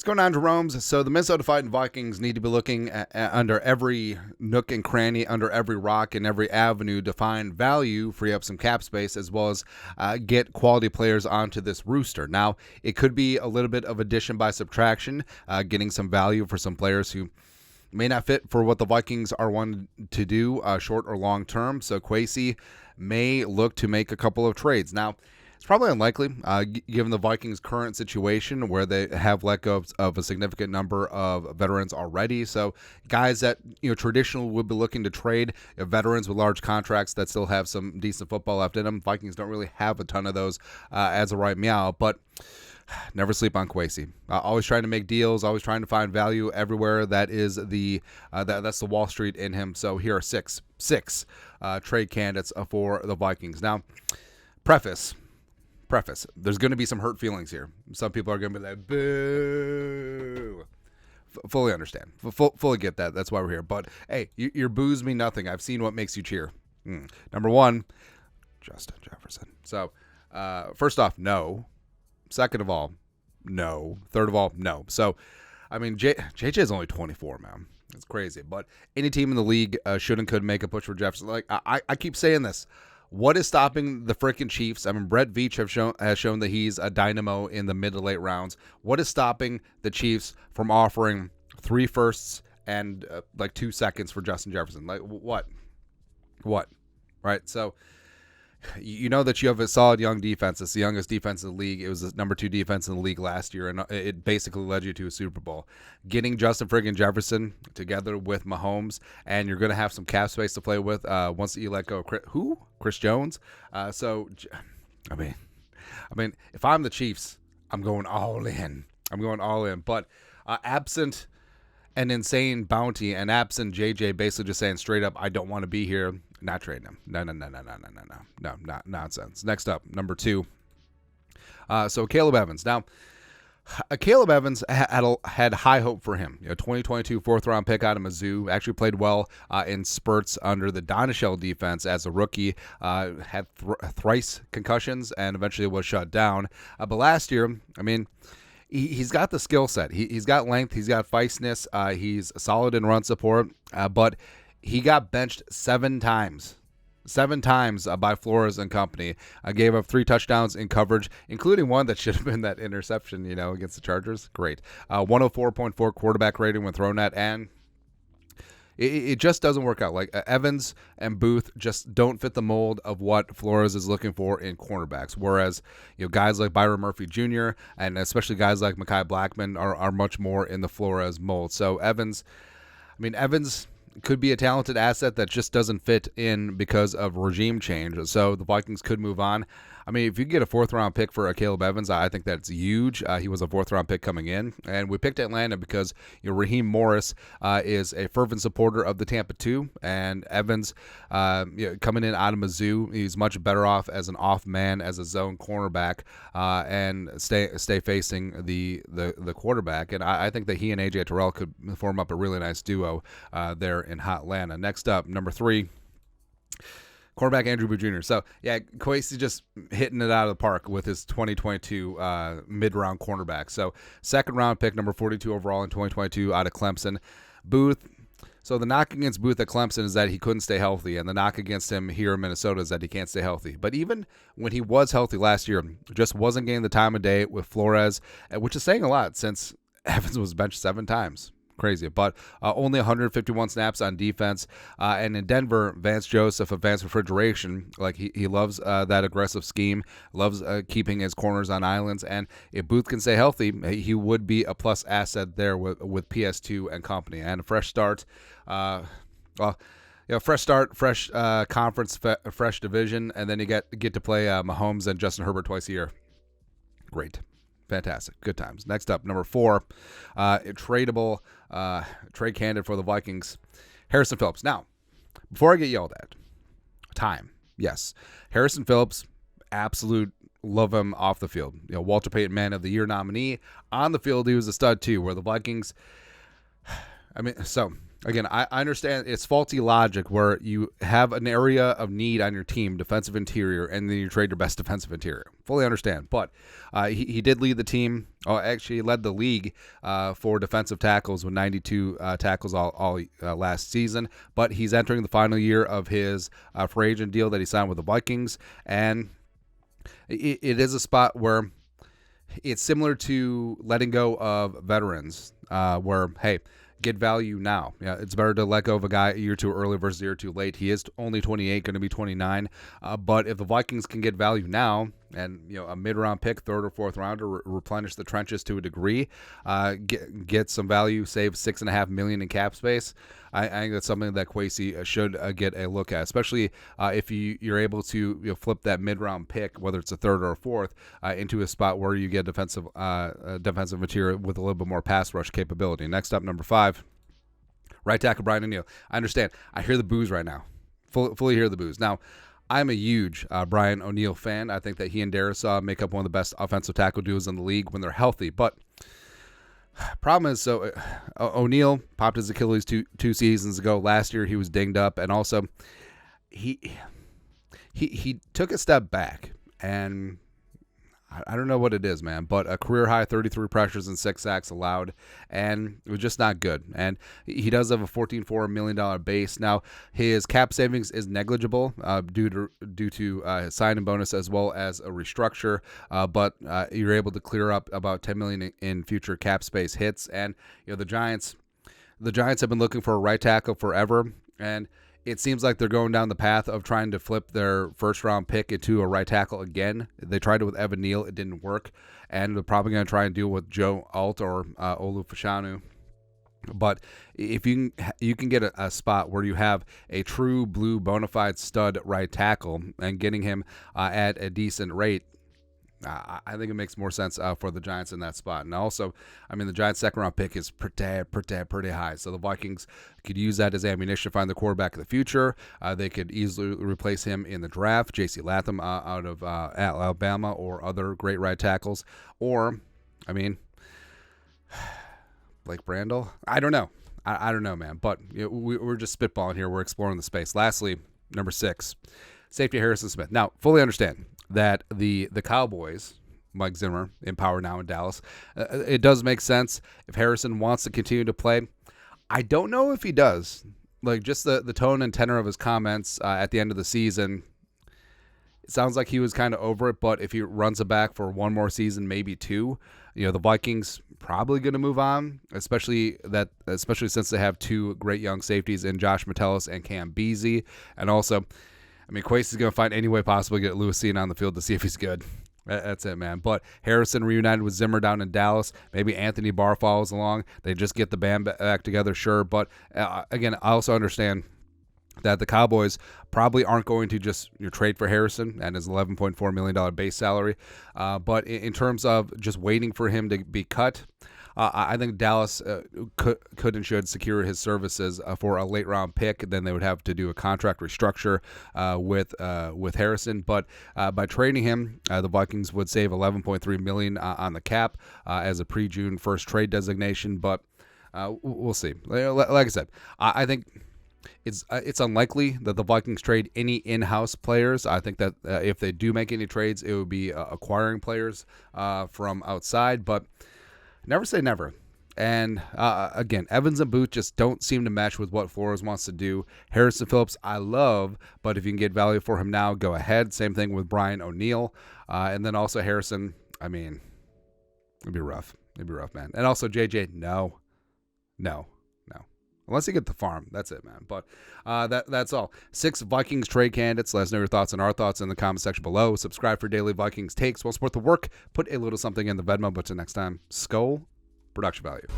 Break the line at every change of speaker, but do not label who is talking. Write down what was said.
What's going on, Jeromes? So the Minnesota Vikings need to be looking under every nook and cranny, under every rock and every avenue to find value, free up some cap space, as well as get quality players onto this rooster. Now, it could be a little bit of addition by subtraction, getting some value for some players who may not fit for what the Vikings are wanting to do, short or long term. So Kwesi may look to make a couple of trades. Now, it's probably unlikely, given the Vikings' current situation where they have let go of a significant number of veterans already. So guys that traditionally would be looking to trade, veterans with large contracts that still have some decent football left in them. Vikings don't really have a ton of those as of right now, but never sleep on Kwesi. Always trying to make deals, always trying to find value everywhere. That is that's the Wall Street in him. So here are six trade candidates for the Vikings. Now, preface, there's going to be some hurt feelings here. Some people are going to be like, boo. Fully understand. Fully get that. That's why we're here. But, hey, your boos mean nothing. I've seen what makes you cheer. Number one, Justin Jefferson. So, first off, no. Second of all, no. Third of all, no. So, I mean, JJ is only 24, man. It's crazy. But any team in the league should and could make a push for Jefferson. Like, I keep saying this. What is stopping the freaking Chiefs? I mean, Brett Veach has shown that he's a dynamo in the mid to late rounds. What is stopping the Chiefs from offering 3 firsts and 2 seconds for Justin Jefferson? Like, what? Right? So, you know that you have a solid young defense. It's the youngest defense in the league. It was the number 2 defense in the league last year, and it basically led you to a Super Bowl. Getting Justin friggin' Jefferson together with Mahomes, and you're going to have some cap space to play with once you let go of Chris Jones. So, I mean, if I'm the Chiefs, I'm going all in. But absent an insane bounty and absent JJ basically just saying straight up, I don't want to be here, not trading him. No, not nonsense. Next up, number 2. So Caleb Evans. Now, Caleb Evans had high hope for him. 2022 4th-round pick out of Mizzou. Actually played well in spurts under the Donishell defense as a rookie. Had thrice concussions and eventually was shut down. But last year, I mean, he's got the skill set. He's got length. He's got feistiness. He's solid in run support. But he got benched 7 times. 7 times by Flores and company. Gave up 3 touchdowns in coverage, including one that should have been that interception, against the Chargers. Great. 104.4 quarterback rating when thrown at, and it just doesn't work out. Like, Evans and Booth just don't fit the mold of what Flores is looking for in cornerbacks. Whereas, guys like Byron Murphy Jr. and especially guys like Mekhi Blackman are much more in the Flores mold. So Evans could be a talented asset that just doesn't fit in because of regime change. So the Vikings could move on. I mean, if you get a 4th-round pick for Caleb Evans, I think that's huge. He was a 4th-round pick coming in. And we picked Atlanta because Raheem Morris is a fervent supporter of the Tampa 2. And Evans, coming in out of Mizzou, he's much better off as an off man, as a zone cornerback, and stay facing the quarterback. And I think that he and A.J. Terrell could form up a really nice duo there in hot Atlanta. Next up, number 3. Quarterback Andrew Booth Jr. So, yeah, Kwesi just hitting it out of the park with his 2022 mid-round cornerback. So, 2nd-round pick, number 42 overall in 2022 out of Clemson. Booth, so the knock against Booth at Clemson is that he couldn't stay healthy, and the knock against him here in Minnesota is that he can't stay healthy. But even when he was healthy last year, just wasn't getting the time of day with Flores, which is saying a lot since Evans was benched 7 times. Crazy, but only 151 snaps on defense. And in Denver, Vance Joseph of Vance Refrigeration, like he loves that aggressive scheme, loves keeping his corners on islands. And if Booth can stay healthy, he would be a plus asset there with PS2 and company. And a fresh start, fresh start, fresh conference, fresh division, and then you get to play Mahomes and Justin Herbert twice a year. Great. Fantastic. Good times. Next up, number 4, tradable trade candidate for the Vikings, Harrison Phillips. Now, before I get yelled at, time. Yes. Harrison Phillips, absolute love him off the field. Walter Payton Man of the Year nominee. On the field, he was a stud too, where the Vikings, so Again, I understand it's faulty logic where you have an area of need on your team, defensive interior, and then you trade your best defensive interior. Fully understand. But he did lead the team, actually led the league for defensive tackles with 92 tackles all last season. But he's entering the final year of his free agent deal that he signed with the Vikings. And it is a spot where it's similar to letting go of veterans where, hey, get value now. Yeah, it's better to let go of a guy a year too early versus a year too late. He is only 28, going to be 29. But if the Vikings can get value now, and a mid-round pick, third or fourth rounder, replenish the trenches to a degree, get some value, save $6.5 million in cap space. I think that's something that Kwesi should get a look at, especially if you're able to flip that mid-round pick, whether it's a third or a fourth, into a spot where you get defensive material with a little bit more pass rush capability. Next up, number 5, right tackle Brian ONeal. I understand. I hear the boos right now. Fully hear the boos. Now, I'm a huge Brian ONeal fan. I think that he and Darius make up one of the best offensive tackle duos in the league when they're healthy. But problem is, ONeal popped his Achilles two seasons ago. Last year he was dinged up, and also he took a step back, and I don't know what it is, man, but a career high 33 pressures and 6 sacks allowed, and it was just not good. And he does have a $14.4 million base. Now, his cap savings is negligible due to his signing bonus as well as a restructure, but you're able to clear up about $10 million in future cap space hits. And the Giants have been looking for a right tackle forever, and it seems like they're going down the path of trying to flip their first-round pick into a right tackle again. They tried it with Evan Neal. It didn't work. And they're probably going to try and deal with Joe Alt or Olu Fashanu. But if you can get a spot where you have a true blue bona fide stud right tackle and getting him at a decent rate, I think it makes more sense for the Giants in that spot. And also, the Giants' second-round pick is pretty high. So the Vikings could use that as ammunition to find the quarterback of the future. They could easily replace him in the draft, J.C. Latham out of Alabama, or other great right tackles. Or, Blake Brandel? I don't know. I don't know, man. But we're just spitballing here. We're exploring the space. Lastly, number 6, safety Harrison Smith. Now, fully understand that the Cowboys, Mike Zimmer, in power now in Dallas, it does make sense if Harrison wants to continue to play. I don't know if he does. Like, just the tone and tenor of his comments at the end of the season, it sounds like he was kind of over it, but if he runs it back for one more season, maybe 2, the Vikings probably going to move on, especially since they have 2 great young safeties in Josh Metellus and Cam Beasley. And also, Kwesi's going to find any way possible to get Lewis Cine on the field to see if he's good. That's it, man. But Harrison reunited with Zimmer down in Dallas. Maybe Anthony Barr follows along. They just get the band back together, sure. But, again, I also understand that the Cowboys probably aren't going to just trade for Harrison and his $11.4 million base salary. But in terms of just waiting for him to be cut, I think Dallas could and should secure his services for a late-round pick. Then they would have to do a contract restructure with Harrison. But by trading him, the Vikings would save $11.3 million on the cap as a pre-June 1st trade designation. But we'll see. Like I said, I think it's unlikely that the Vikings trade any in-house players. I think that if they do make any trades, it would be acquiring players from outside. But never say never. And again, Evans and Booth just don't seem to match with what Flores wants to do. Harrison Phillips, I love, but if you can get value for him now, go ahead. Same thing with Brian ONeal. And then also Harrison, it'd be rough. It'd be rough, man. And also JJ, no. Unless you get the farm, that's it, man. But that's all. 6 Vikings trade candidates. Let us know your thoughts and our thoughts in the comment section below. Subscribe for daily Vikings takes. We'll support the work. Put a little something in the Venmo. But till next time, Skull Production Value.